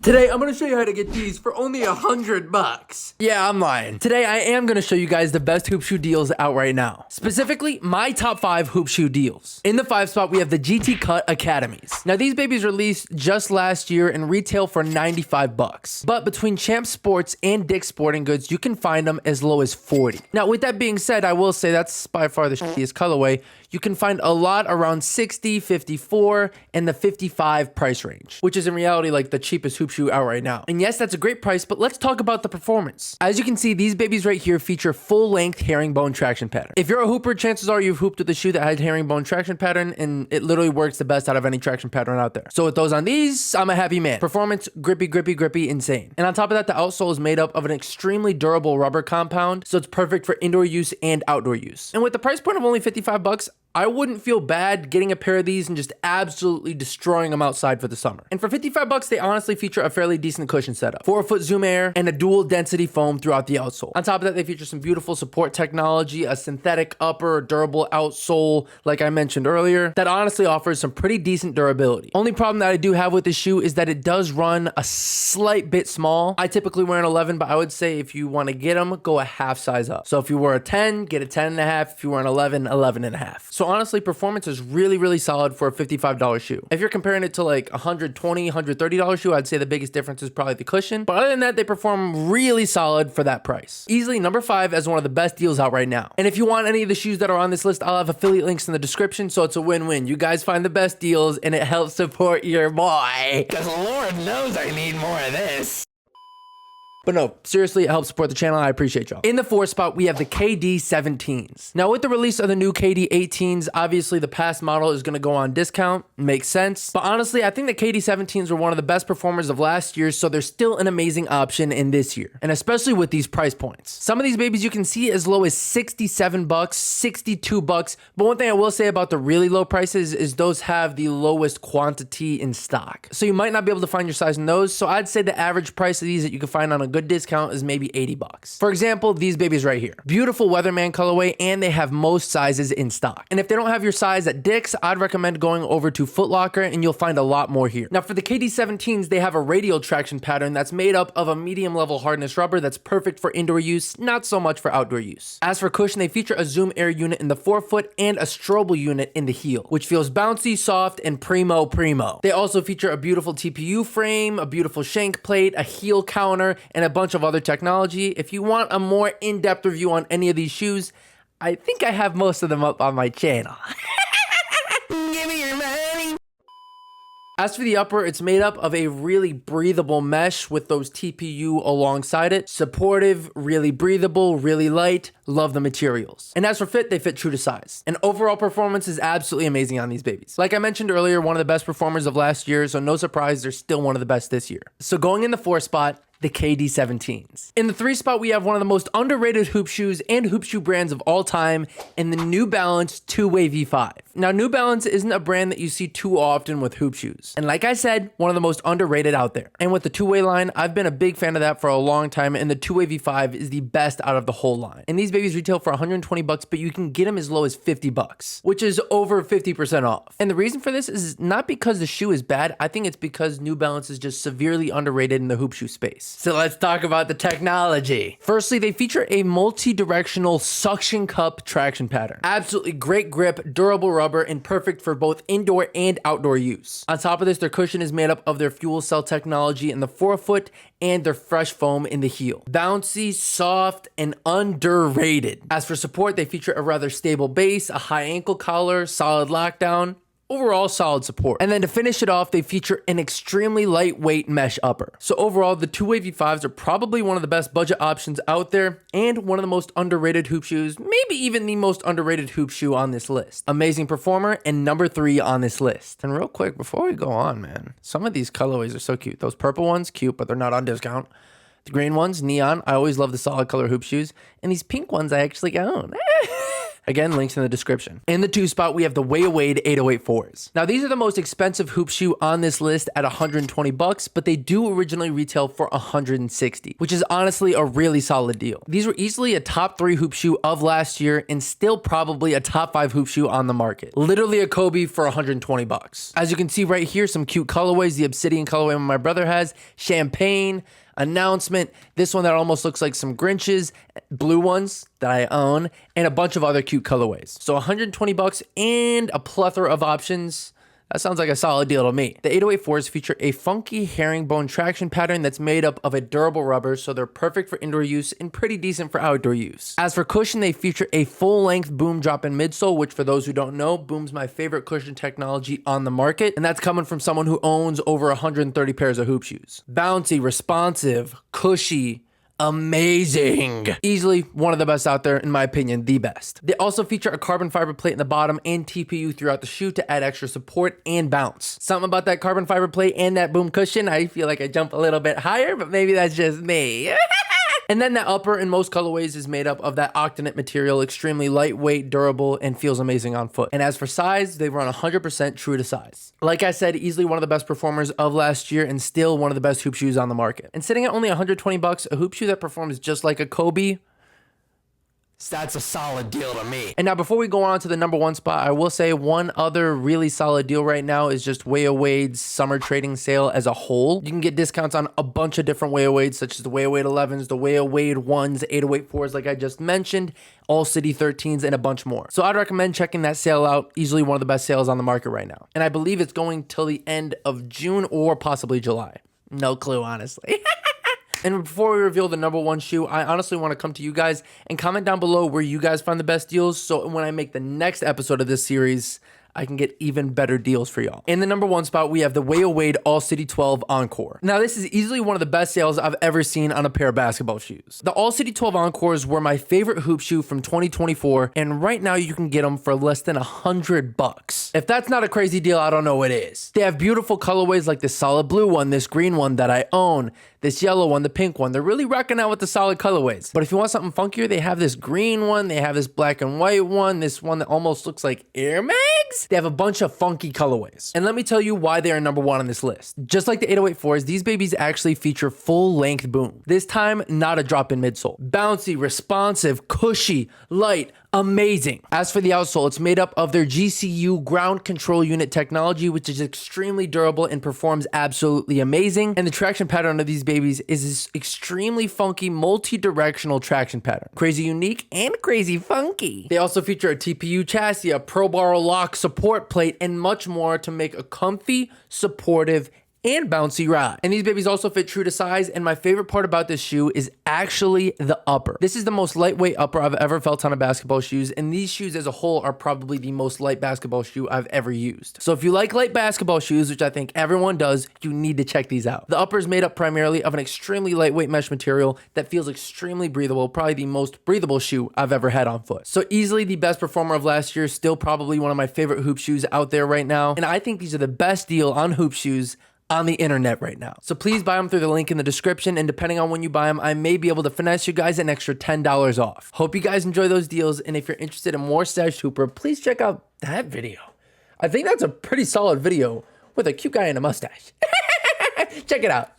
Today, I'm gonna show you how to get these for only $100. Yeah, I'm lying. Today, I am gonna show you guys the best hoop shoe deals out right now. Specifically, my top 5 hoop shoe deals. In the 5 spot, we have the GT Cut Academies. Now, these babies released just last year and retail for 95 bucks. But between Champ Sports and Dick's Sporting Goods, you can find them as low as 40. Now, with that being said, I will say that's by far the shittiest colorway. You can find a lot around 60, 54, and the 55 price range, which is in reality like the cheapest hoop shoe out right now. And yes, that's a great price, but let's talk about the performance. As you can see, these babies right here feature full-length herringbone traction pattern. If you're a hooper, chances are you've hooped with a shoe that had herringbone traction pattern, and it literally works the best out of any traction pattern out there. So with those on these, I'm a happy man. Performance, grippy, grippy, grippy, insane. And on top of that, the outsole is made up of an extremely durable rubber compound, so it's perfect for indoor use and outdoor use. And with the price point of only 55 bucks, I wouldn't feel bad getting a pair of these and just absolutely destroying them outside for the summer. And for 55 bucks, they honestly feature a fairly decent cushion setup, 4-foot Zoom Air, and a dual density foam throughout the outsole. On top of that, they feature some beautiful support technology, a synthetic upper, durable outsole, like I mentioned earlier, that honestly offers some pretty decent durability. Only problem that I do have with this shoe is that it does run a slight bit small. I typically wear an 11, but I would say if you want to get them, go a half size up. So if you wear a 10, get a 10 and a half. If you wear an 11, 11 and a half. So honestly, performance is really solid for a $55 shoe. If you're comparing it to like $120, $130 shoe, I'd say the biggest difference is probably the cushion. But other than that, they perform really solid for that price. Easily number 5 as one of the best deals out right now. And if you want any of the shoes that are on this list, I'll have affiliate links in the description, so it's a win-win. You guys find the best deals and it helps support your boy. Because Lord knows I need more of this. But no, seriously, it helps support the channel. I appreciate y'all. In the 4th spot, we have the KD17s. Now, with the release of the new KD18s, obviously the past model is going to go on discount. Makes sense. But honestly, I think the KD17s were one of the best performers of last year, so they're still an amazing option in this year. And especially with these price points. Some of these babies you can see as low as 67 bucks, 62 bucks. But one thing I will say about the really low prices is those have the lowest quantity in stock. So you might not be able to find your size in those. So I'd say the average price of these that you can find on a good discount is maybe 80 bucks. For example, these babies right here. Beautiful Weatherman colorway, and they have most sizes in stock. And if they don't have your size at Dick's, I'd recommend going over to Foot Locker and you'll find a lot more here. Now for the KD17s, they have a radial traction pattern that's made up of a medium level hardness rubber that's perfect for indoor use, not so much for outdoor use. As for cushion, they feature a Zoom Air unit in the forefoot and a Strobel unit in the heel, which feels bouncy, soft, and primo. They also feature a beautiful TPU frame, a beautiful shank plate, a heel counter, and a bunch of other technology. If you want a more in-depth review on any of these shoes, I think I have most of them up on my channel. Give me your money. As for the upper, it's made up of a really breathable mesh with those TPU alongside it. Supportive, really breathable, really light. Love the materials. And as for fit, they fit true to size. And overall performance is absolutely amazing on these babies. Like I mentioned earlier, one of the best performers of last year, so no surprise, they're still one of the best this year. So going in the 4th spot, the KD17s. In the 3 spot, we have one of the most underrated hoop shoes and hoop shoe brands of all time in the New Balance Two-Way V5. Now, New Balance isn't a brand that you see too often with hoop shoes. And like I said, one of the most underrated out there. And with the Two-Way line, I've been a big fan of that for a long time, and the Two-Way V5 is the best out of the whole line. And these babies retail for 120 bucks, but you can get them as low as 50 bucks, which is over 50% off. And the reason for this is not because the shoe is bad. I think it's because New Balance is just severely underrated in the hoop shoe space. So let's talk about the technology. Firstly, they feature a multi-directional suction cup traction pattern. Absolutely great grip, durable rubber, and perfect for both indoor and outdoor use. On top of this, their cushion is made up of their fuel cell technology in the forefoot and their fresh foam in the heel. Bouncy, soft, and underrated. As for support, they feature a rather stable base, a high ankle collar, solid lockdown, overall solid support. And then to finish it off, they feature an extremely lightweight mesh upper. So overall, the Two-Way V5s are probably one of the best budget options out there and one of the most underrated hoop shoes, maybe even the most underrated hoop shoe on this list. Amazing performer and number 3 on this list. And real quick, before we go on, man, some of these colorways are so cute. Those purple ones, cute, but they're not on discount. The green ones, neon. I always love the solid color hoop shoes. And these pink ones I actually own. Again, links in the description. In the 2 spot, we have the Way Wade 808-4s. Now, these are the most expensive hoop shoe on this list at 120 bucks, but they do originally retail for 160, which is honestly a really solid deal. These were easily a top 3 hoop shoe of last year and still probably a top 5 hoop shoe on the market. Literally a Kobe for 120 bucks. As you can see right here, some cute colorways. The Obsidian colorway my brother has, Champagne, Announcement, this one that almost looks like some Grinches, blue ones that I own, and a bunch of other cute colorways. So 120 bucks and a plethora of options. That sounds like a solid deal to me. The 808-4s feature a funky herringbone traction pattern that's made up of a durable rubber, so they're perfect for indoor use and pretty decent for outdoor use. As for cushion, they feature a full-length Boom drop-in midsole, which for those who don't know, Boom's my favorite cushion technology on the market, and that's coming from someone who owns over 130 pairs of hoop shoes. Bouncy, responsive, cushy, amazing. Easily one of the best out there, in my opinion, the best. They also feature a carbon fiber plate in the bottom and TPU throughout the shoe to add extra support and bounce. Something about that carbon fiber plate and that Boom cushion, I feel like I jump a little bit higher, but maybe that's just me. And then the upper in most colorways is made up of that Octanit material, extremely lightweight, durable, and feels amazing on foot. And as for size, they run 100% true to size. Like I said, easily one of the best performers of last year and still one of the best hoop shoes on the market. And sitting at only 120 bucks, a hoop shoe that performs just like a Kobe, that's a solid deal to me. And now before we go on to the number 1 spot, I will say one other really solid deal right now is just Way Wade's summer trading sale as a whole. You can get discounts on a bunch of different Way Wades, such as the Way Wade 11s, the Way Wade 1s, 808-4s like I just mentioned, All City 13s, and a bunch more. So I'd recommend checking that sale out. Easily one of the best sales on the market right now. And I believe it's going till the end of June or possibly July. No clue, honestly. And before we reveal the number 1 shoe, I honestly want to come to you guys and comment down below where you guys find the best deals, so when I make the next episode of this series, I can get even better deals for y'all. In the number 1 spot, we have the Way Wade All City 12 Encore. Now, this is easily one of the best sales I've ever seen on a pair of basketball shoes. The All City 12 Encores were my favorite hoop shoe from 2024, and right now you can get them for less than 100 bucks. If that's not a crazy deal, I don't know what is. They have beautiful colorways like this solid blue one, this green one that I own, this yellow one, the pink one. They're really rocking out with the solid colorways. But if you want something funkier, they have this green one, they have this black and white one, this one that almost looks like Air Max. They have a bunch of funky colorways. And let me tell you why they are number 1 on this list. Just like the 808-4s, these babies actually feature full-length Boom. This time, not a drop-in midsole. Bouncy, responsive, cushy, light, amazing. As for the outsole, it's made up of their GCU ground control unit technology, which is extremely durable and performs absolutely amazing. And the traction pattern of these babies is this extremely funky multi-directional traction pattern. Crazy unique and crazy funky. They also feature a TPU chassis, a Pro-Bar lock support plate, and much more to make a comfy, supportive, and bouncy ride. And these babies also fit true to size, and my favorite part about this shoe is actually the upper. This is the most lightweight upper I've ever felt on a basketball shoes, and these shoes as a whole are probably the most light basketball shoe I've ever used. So if you like light basketball shoes, which I think everyone does, you need to check these out. The upper is made up primarily of an extremely lightweight mesh material that feels extremely breathable, probably the most breathable shoe I've ever had on foot. So easily the best performer of last year, still probably one of my favorite hoop shoes out there right now, and I think these are the best deal on hoop shoes on the internet right now. So please buy them through the link in the description, and depending on when you buy them, I may be able to finesse you guys an extra $10 off. Hope you guys enjoy those deals, and if you're interested in more Stash Hooper, please check out that video. I think that's a pretty solid video with a cute guy and a mustache. Check it out.